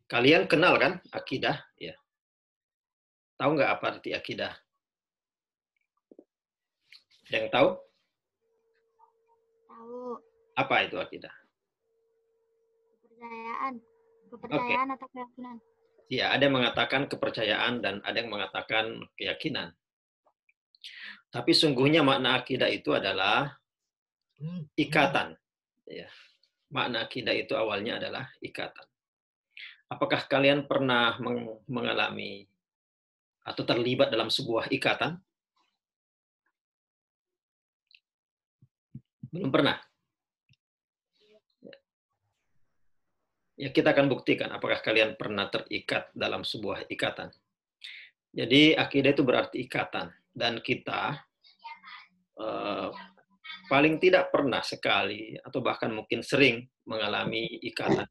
Kalian kenal kan akidah? Ya. Tahu nggak apa arti akidah? Ada yang tahu? Tahu. Apa itu akidah? Kepercayaan. Oke. Kepercayaan atau keyakinan. Ya, ada yang mengatakan kepercayaan dan ada yang mengatakan keyakinan. Tapi sungguhnya makna akidah itu adalah ikatan. Ya. Makna akidah itu awalnya adalah ikatan. Apakah kalian pernah mengalami atau terlibat dalam sebuah ikatan? Belum pernah. Ya, kita akan buktikan apakah kalian pernah terikat dalam sebuah ikatan. Jadi akidah itu berarti ikatan, dan kita paling tidak pernah sekali atau bahkan mungkin sering mengalami ikatan.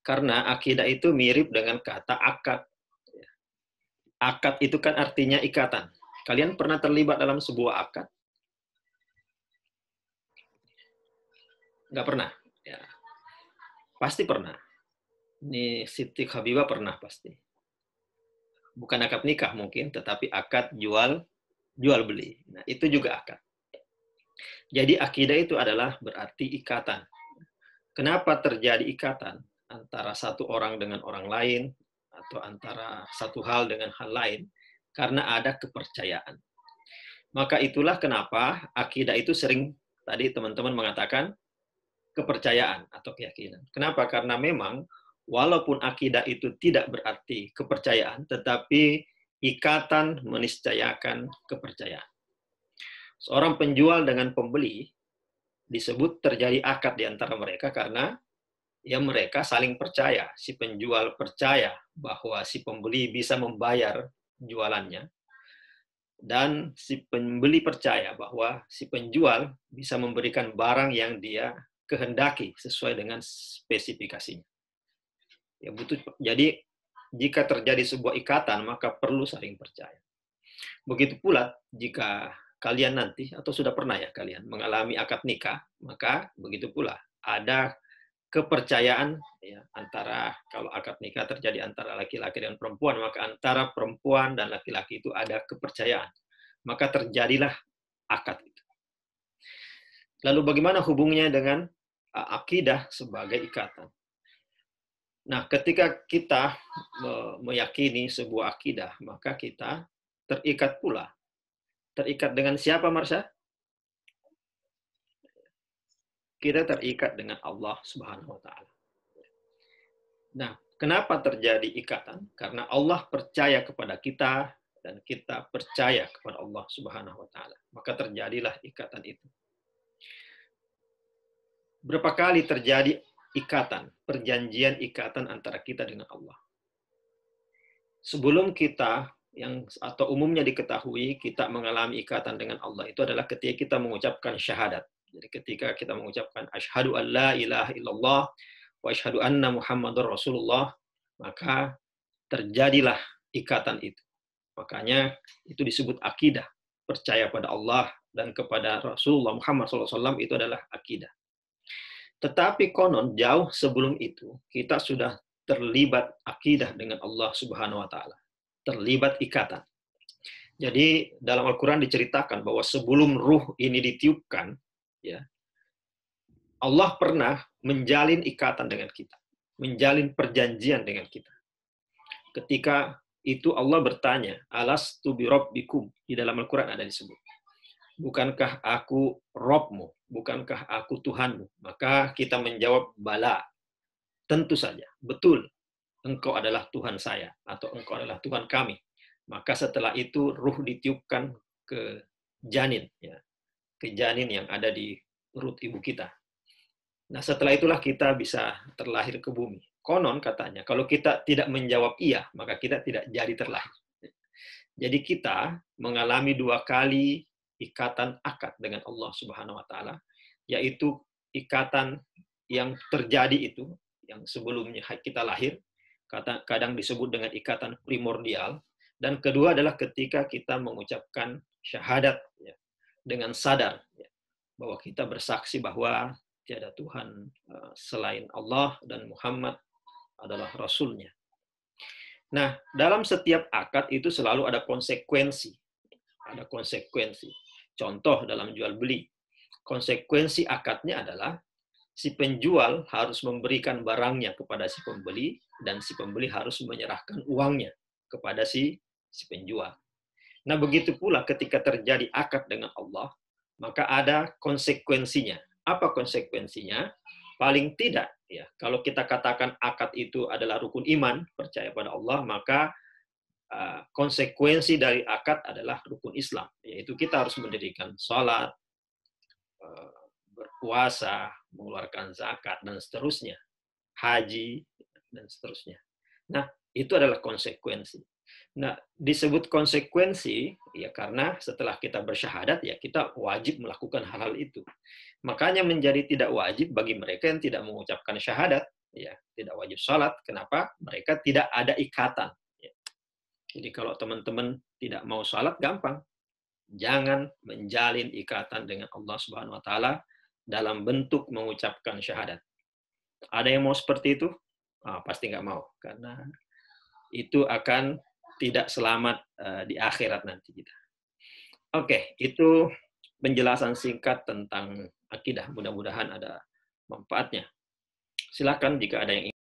Karena akidah itu mirip dengan kata akad. Akad itu kan artinya ikatan. Kalian pernah terlibat dalam sebuah akad? Nggak pernah? Ya. Pasti pernah. Ini Siti Habibah pernah pasti. Bukan akad nikah mungkin, tetapi akad jual beli. Nah, itu juga akad. Jadi akidah itu adalah berarti ikatan. Kenapa terjadi ikatan antara satu orang dengan orang lain atau antara satu hal dengan hal lain? Karena ada kepercayaan. Maka itulah kenapa akidah itu sering tadi teman-teman mengatakan kepercayaan atau keyakinan. Kenapa? Karena memang walaupun akidah itu tidak berarti kepercayaan, tetapi ikatan meniscayakan kepercayaan. Seorang penjual dengan pembeli disebut terjadi akad di antara mereka karena ya mereka saling percaya. Si penjual percaya bahwa si pembeli bisa membayar jualannya, dan si pembeli percaya bahwa si penjual bisa memberikan barang yang dia kehendaki sesuai dengan spesifikasinya. Ya, butuh. Jadi jika terjadi sebuah ikatan maka perlu saling percaya. Begitu pula jika kalian nanti atau sudah pernah ya kalian mengalami akad nikah, maka begitu pula ada kepercayaan ya, antara kalau akad nikah terjadi antara laki-laki dan perempuan, maka antara perempuan dan laki-laki itu ada kepercayaan. Maka terjadilah akad itu. Lalu bagaimana hubungannya dengan akidah sebagai ikatan? Nah, ketika kita meyakini sebuah akidah, maka kita terikat pula. Terikat dengan siapa, Marsha? Kita terikat dengan Allah Subhanahu wa taala. Nah, kenapa terjadi ikatan? Karena Allah percaya kepada kita dan kita percaya kepada Allah Subhanahu wa taala. Maka terjadilah ikatan itu. Berapa kali terjadi ikatan, perjanjian ikatan antara kita dengan Allah? Sebelum kita yang atau umumnya diketahui kita mengalami ikatan dengan Allah itu adalah ketika kita mengucapkan syahadat. Jadi ketika kita mengucapkan asyhadu an la ilaha illallah wa asyhadu anna muhammadar rasulullah, maka terjadilah ikatan itu. Makanya itu disebut akidah. Percaya pada Allah dan kepada Rasulullah Muhammad SAW itu adalah akidah. Tetapi konon jauh sebelum itu kita sudah terlibat akidah dengan Allah Subhanahu wa taala. Terlibat ikatan. Jadi dalam Al-Qur'an diceritakan bahwa sebelum ruh ini ditiupkan, ya, Allah pernah menjalin ikatan dengan kita, menjalin perjanjian dengan kita. Ketika itu Allah bertanya, alastu bi rabbikum, di dalam Al-Qur'an ada disebut. Bukankah aku Robmu? Bukankah aku Tuhanmu? Maka kita menjawab bala. Tentu saja, betul. Engkau adalah Tuhan saya atau engkau adalah Tuhan kami. Maka setelah itu ruh ditiupkan ke janin, ya, ke janin yang ada di perut ibu kita. Nah, setelah itulah kita bisa terlahir ke bumi. Konon katanya, kalau kita tidak menjawab iya, maka kita tidak jadi terlahir. Jadi kita mengalami 2 kali ikatan akad dengan Allah Subhanahu wa taala, yaitu ikatan yang terjadi itu yang sebelumnya kita lahir, kadang disebut dengan ikatan primordial, dan kedua adalah ketika kita mengucapkan syahadat ya, dengan sadar ya, bahwa kita bersaksi bahwa tiada Tuhan selain Allah dan Muhammad adalah Rasulnya. Nah, dalam setiap akad itu selalu ada konsekuensi. Ada konsekuensi. Contoh dalam jual beli. Konsekuensi akadnya adalah si penjual harus memberikan barangnya kepada si pembeli dan si pembeli harus menyerahkan uangnya kepada si penjual. Nah, begitu pula ketika terjadi akad dengan Allah, maka ada konsekuensinya. Apa konsekuensinya? Paling tidak, ya, kalau kita katakan akad itu adalah rukun iman, percaya pada Allah, maka konsekuensi dari akad adalah rukun Islam, yaitu kita harus mendirikan sholat, berpuasa, mengeluarkan zakat, dan seterusnya, haji, dan seterusnya. Nah, itu adalah konsekuensi. Nah, disebut konsekuensi ya karena setelah kita bersyahadat ya kita wajib melakukan hal-hal itu. Makanya menjadi tidak wajib bagi mereka yang tidak mengucapkan syahadat, ya tidak wajib sholat. Kenapa? Mereka tidak ada ikatan. Ya. Jadi kalau teman-teman tidak mau sholat, gampang. Jangan menjalin ikatan dengan Allah Subhanahu Wa Taala dalam bentuk mengucapkan syahadat. Ada yang mau seperti itu? Pasti nggak mau, karena itu akan tidak selamat di akhirat nanti kita. Oke, itu penjelasan singkat tentang akidah. Mudah-mudahan ada manfaatnya. Silakan jika ada yang